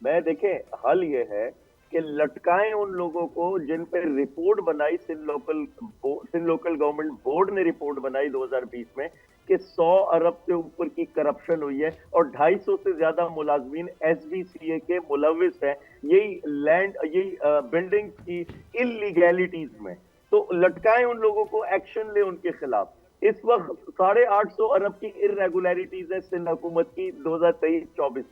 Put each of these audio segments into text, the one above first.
मैं देखें हल ये है कि लटकाएं उन लोगों को जिन पे रिपोर्ट बनाई सिंध लोकल गवर्नमेंट बोर्ड ने रिपोर्ट बनाई 2020 में कि 100 अरब से ऊपर की करप्शन हुई है और 250 से ज्यादा मुलाजमीन एसडीसीए के मुलविस हैं यही बिल्डिंग की इलीगैलिटीज में। तो लटकाएं उन लोगों को, एक्शन ले उनके खिलाफ। इस वक्त 850 अरब की इरेगुलरिटीज है सिंध हुकूमत की 2023-24।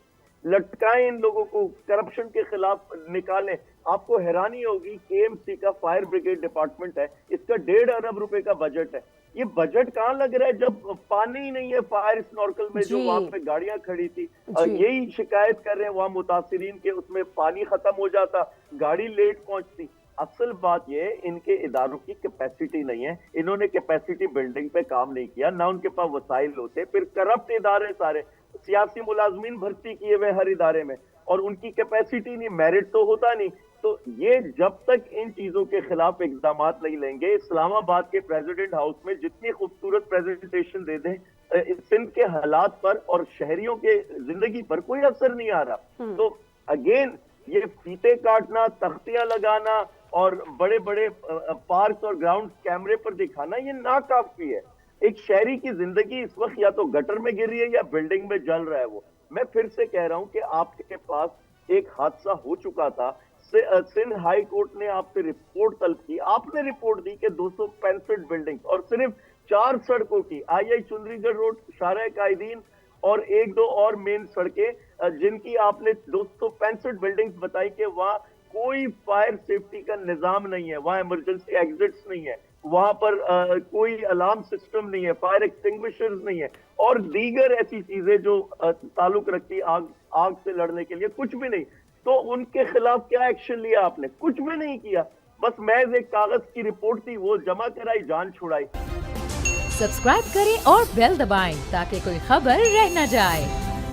लटकाएं इन लोगों को, करप्शन के खिलाफ निकालें। आपको हैरानी होगी, केएमसी का फायर ब्रिगेड डिपार्टमेंट है, इसका 1.5 अरब रुपए का बजट है। ये बजट कहाँ लग रहा है जब पानी ही नहीं है फायर स्नॉर्कल में जो वहां पे गाड़ियां खड़ी थी। यही शिकायत कर रहे हैं वहां मुतासिरीन के, उसमें पानी खत्म हो जाता, गाड़ी लेट पहुंचती। असल बात ये है, इनके इदारों की कैपेसिटी नहीं है, इन्होंने कैपेसिटी बिल्डिंग पे काम नहीं किया, ना उनके पास वसाइल होते। फिर करप्ट इदारे सारे, सियासी मुलाजमीन भर्ती किए हुए हर इदारे में, और उनकी कैपेसिटी नहीं, मेरिट तो होता नहीं। तो ये जब तक इन चीजों के खिलाफ इकदाम नहीं लेंगे, इस्लामाबाद के प्रेसिडेंट हाउस में जितनी खूबसूरत प्रेजेंटेशन दे दें सिंध के हालात पर और शहरियों के जिंदगी पर कोई असर नहीं आ रहा। तो अगेन ये फीते काटना, तख्तियां लगाना और बड़े बड़े पार्क और ग्राउंड कैमरे पर दिखाना, ये नाकाफी है। एक शहरी की जिंदगी इस वक्त या तो गटर में गिर रही है या बिल्डिंग में जल रहा है वो। मैं फिर से कह रहा हूं कि आपके पास एक हादसा हो चुका था, सिंध हाई कोर्ट ने आपसे रिपोर्ट तलब की, आपने रिपोर्ट दी कि 265 बिल्डिंग और सिर्फ 4 सड़कों की, आई चुंदरीगढ़ रोड, शारा कायदीन और 1-2 और मेन सड़कें, जिनकी आपने 265 बिल्डिंग्स बताई कि वहां कोई फायर सेफ्टी का निजाम नहीं है, वहां इमरजेंसी एग्जिट्स नहीं है, वहां पर कोई अलार्म सिस्टम नहीं है, फायर एक्सटिंग्विशर्स नहीं है, और दीगर ऐसी चीजें जो ताल्लुक रखती आग से लड़ने के लिए, कुछ भी नहीं। तो उनके खिलाफ क्या एक्शन लिया आपने? कुछ भी नहीं किया। बस महज एक कागज की रिपोर्ट थी, वो जमा कराई, जान छुड़ाई। सब्सक्राइब करें और बेल दबाएं ताकि कोई खबर रह न जाए।